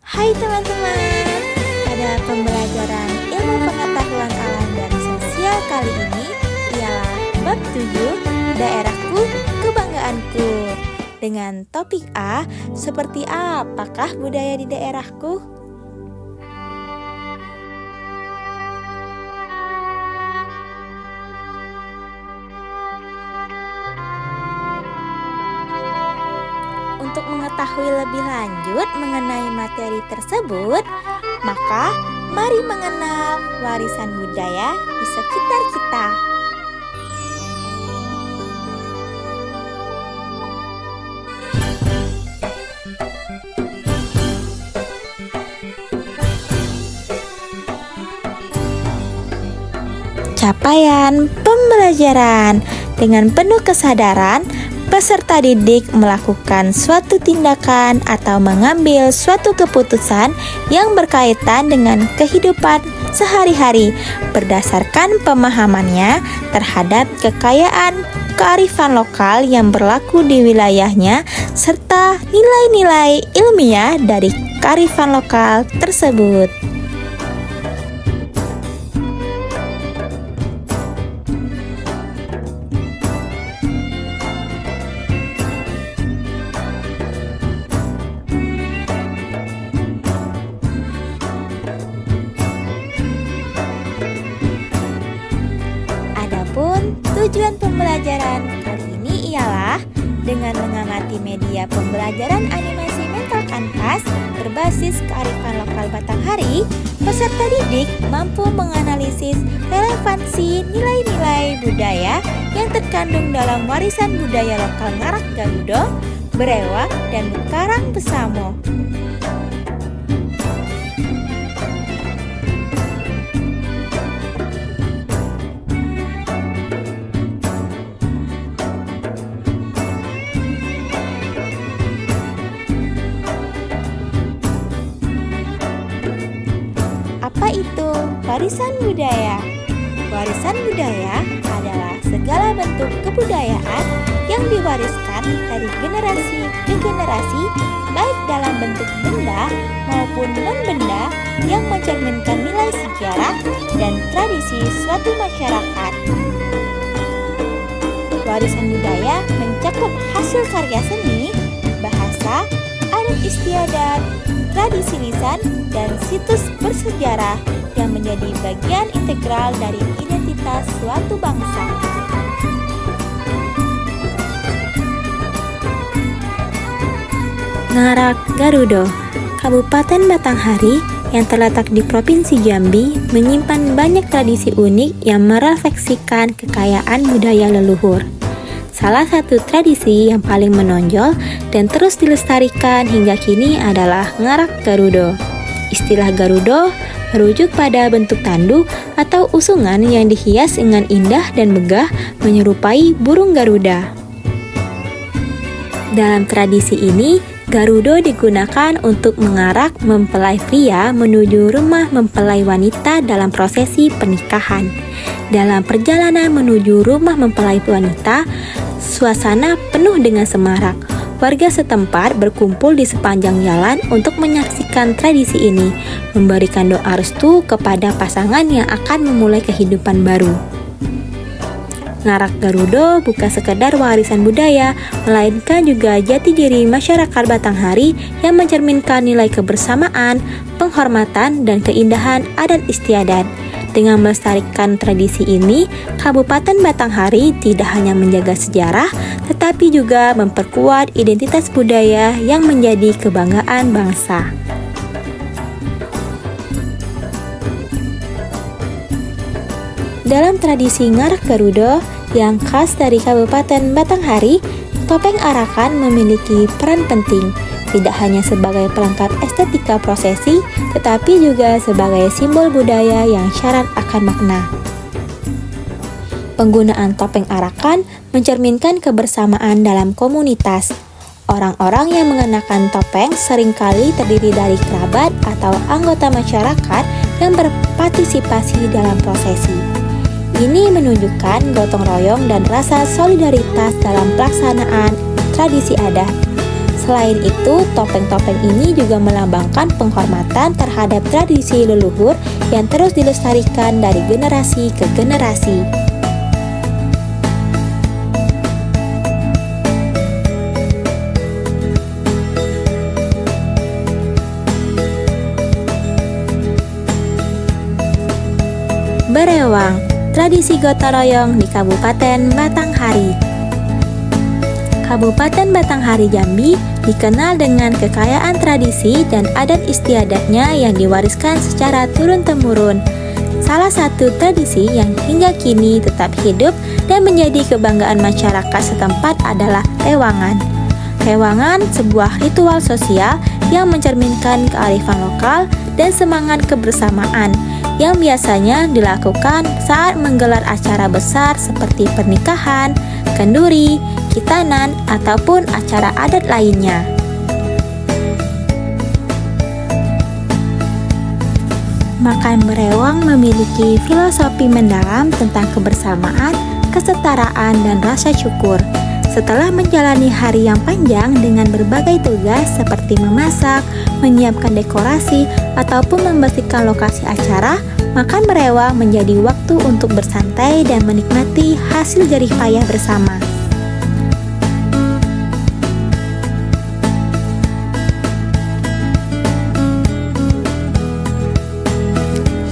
Hai teman-teman, pada pembelajaran ilmu pengetahuan alam dan sosial kali ini ialah bab 7, daerahku, kebanggaanku. Dengan topik A, seperti apakah budaya di daerahku? Untuk mengetahui lebih lanjut mengenai materi tersebut, maka mari mengenal warisan budaya di sekitar kita. Capaian pembelajaran. Dengan penuh kesadaran, peserta didik melakukan suatu tindakan atau mengambil suatu keputusan yang berkaitan dengan kehidupan sehari-hari berdasarkan pemahamannya terhadap kekayaan kearifan lokal yang berlaku di wilayahnya serta nilai-nilai ilmiah dari kearifan lokal tersebut. Tujuan pembelajaran kali ini ialah dengan mengamati media pembelajaran animasi mental kanvas berbasis kearifan lokal Batanghari, peserta didik mampu menganalisis relevansi nilai-nilai budaya yang terkandung dalam warisan budaya lokal Ngarak Garudo, Berewang, dan Karang Besamo. Apa itu warisan budaya? Warisan budaya adalah segala bentuk kebudayaan yang diwariskan dari generasi ke generasi, baik dalam bentuk benda maupun non-benda yang mencerminkan nilai sejarah dan tradisi suatu masyarakat. Warisan budaya mencakup hasil karya seni, bahasa, adat istiadat, tradisi lisan, dan situs bersejarah yang menjadi bagian integral dari identitas suatu bangsa. Ngarak Garudo, Kabupaten Batanghari yang terletak di Provinsi Jambi, menyimpan banyak tradisi unik yang merefleksikan kekayaan budaya leluhur. Salah satu tradisi yang paling menonjol dan terus dilestarikan hingga kini adalah Ngarak Garudo. Istilah Garudo merujuk pada bentuk tandu atau usungan yang dihias dengan indah dan megah menyerupai burung Garuda. Dalam tradisi ini, Garudo digunakan untuk mengarak mempelai pria menuju rumah mempelai wanita dalam prosesi pernikahan. Dalam perjalanan menuju rumah mempelai wanita, suasana penuh dengan semarak. Warga setempat berkumpul di sepanjang jalan untuk menyaksikan tradisi ini, memberikan doa restu kepada pasangan yang akan memulai kehidupan baru. Ngarak Garudo bukan sekedar warisan budaya, melainkan juga jati diri masyarakat Batanghari yang mencerminkan nilai kebersamaan, penghormatan, dan keindahan adat istiadat. Dengan melestarikan tradisi ini, Kabupaten Batanghari tidak hanya menjaga sejarah, tetapi juga memperkuat identitas budaya yang menjadi kebanggaan bangsa. Dalam tradisi Ngarak Garudo yang khas dari Kabupaten Batanghari, topeng arakan memiliki peran penting, tidak hanya sebagai pelengkap estetika prosesi, tetapi juga sebagai simbol budaya yang syarat akan makna. Penggunaan topeng arakan mencerminkan kebersamaan dalam komunitas. Orang-orang yang mengenakan topeng seringkali terdiri dari kerabat atau anggota masyarakat yang berpartisipasi dalam prosesi. Ini menunjukkan gotong royong dan rasa solidaritas dalam pelaksanaan tradisi adat. Selain itu, topeng-topeng ini juga melambangkan penghormatan terhadap tradisi leluhur yang terus dilestarikan dari generasi ke generasi. Berewang, tradisi gotong royong di Kabupaten Batanghari. Kabupaten Batanghari Jambi dikenal dengan kekayaan tradisi dan adat istiadatnya yang diwariskan secara turun-temurun. Salah satu tradisi yang hingga kini tetap hidup dan menjadi kebanggaan masyarakat setempat adalah rewangan. Rewangan sebuah ritual sosial yang mencerminkan kearifan lokal dan semangat kebersamaan yang biasanya dilakukan saat menggelar acara besar seperti pernikahan, kenduri, khitanan, ataupun acara adat lainnya. Makan berewang memiliki filosofi mendalam tentang kebersamaan, kesetaraan, dan rasa syukur. Setelah menjalani hari yang panjang dengan berbagai tugas seperti memasak, menyiapkan dekorasi, ataupun membersihkan lokasi acara, makan berewang menjadi waktu untuk bersantai dan menikmati hasil jerih payah bersama.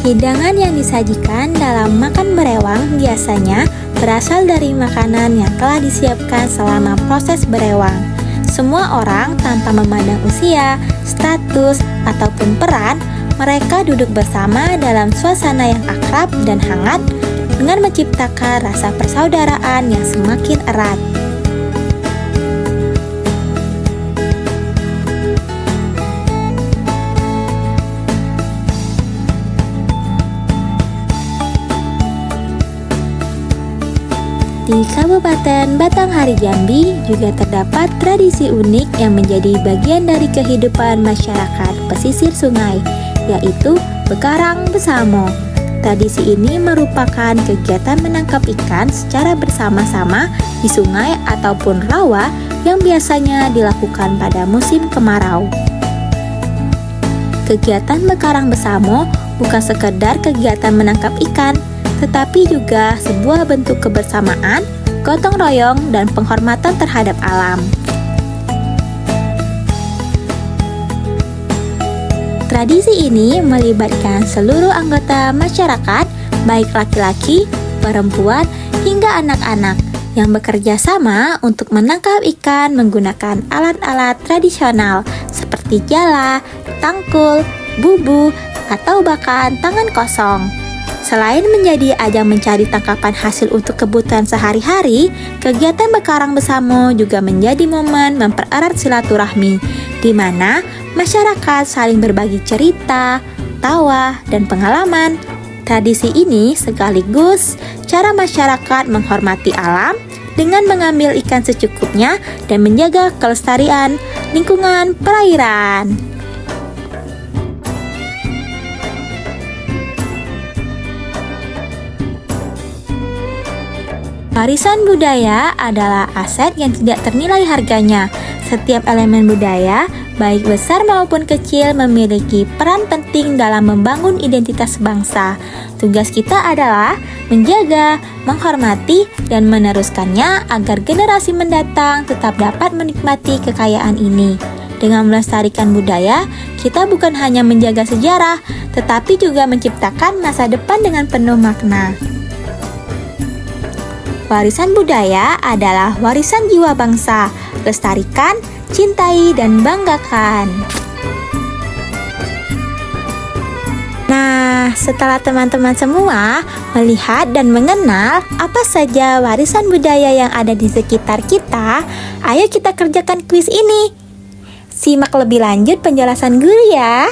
Hidangan yang disajikan dalam makan berewang biasanya berasal dari makanan yang telah disiapkan selama proses berewang. Semua orang tanpa memandang usia, status, ataupun peran, mereka duduk bersama dalam suasana yang akrab dan hangat dengan menciptakan rasa persaudaraan yang semakin erat. Di Kabupaten Batanghari Jambi juga terdapat tradisi unik yang menjadi bagian dari kehidupan masyarakat pesisir sungai, yaitu Bekarang Besamo. Tradisi ini merupakan kegiatan menangkap ikan secara bersama-sama di sungai ataupun rawa yang biasanya dilakukan pada musim kemarau. Kegiatan Bekarang Besamo bukan sekedar kegiatan menangkap ikan, tetapi juga sebuah bentuk kebersamaan, gotong royong, dan penghormatan terhadap alam. Tradisi ini melibatkan seluruh anggota masyarakat, baik laki-laki, perempuan, hingga anak-anak, yang bekerja sama untuk menangkap ikan menggunakan alat-alat tradisional seperti jala, tangkul, bubu, atau bahkan tangan kosong. Selain menjadi ajang mencari tangkapan hasil untuk kebutuhan sehari-hari, kegiatan Bekarang Besamo juga menjadi momen mempererat silaturahmi, di mana masyarakat saling berbagi cerita, tawa, dan pengalaman. Tradisi ini sekaligus cara masyarakat menghormati alam dengan mengambil ikan secukupnya dan menjaga kelestarian lingkungan perairan. Warisan budaya adalah aset yang tidak ternilai harganya. Setiap elemen budaya, baik besar maupun kecil, memiliki peran penting dalam membangun identitas bangsa. Tugas kita adalah menjaga, menghormati, dan meneruskannya agar generasi mendatang tetap dapat menikmati kekayaan ini. Dengan melestarikan budaya, kita bukan hanya menjaga sejarah, tetapi juga menciptakan masa depan dengan penuh makna. Warisan budaya adalah warisan jiwa bangsa. Lestarikan, cintai, dan banggakan. Nah, setelah teman-teman semua melihat dan mengenal apa saja warisan budaya yang ada di sekitar kita, ayo kita kerjakan kuis ini. Simak lebih lanjut penjelasan guru ya.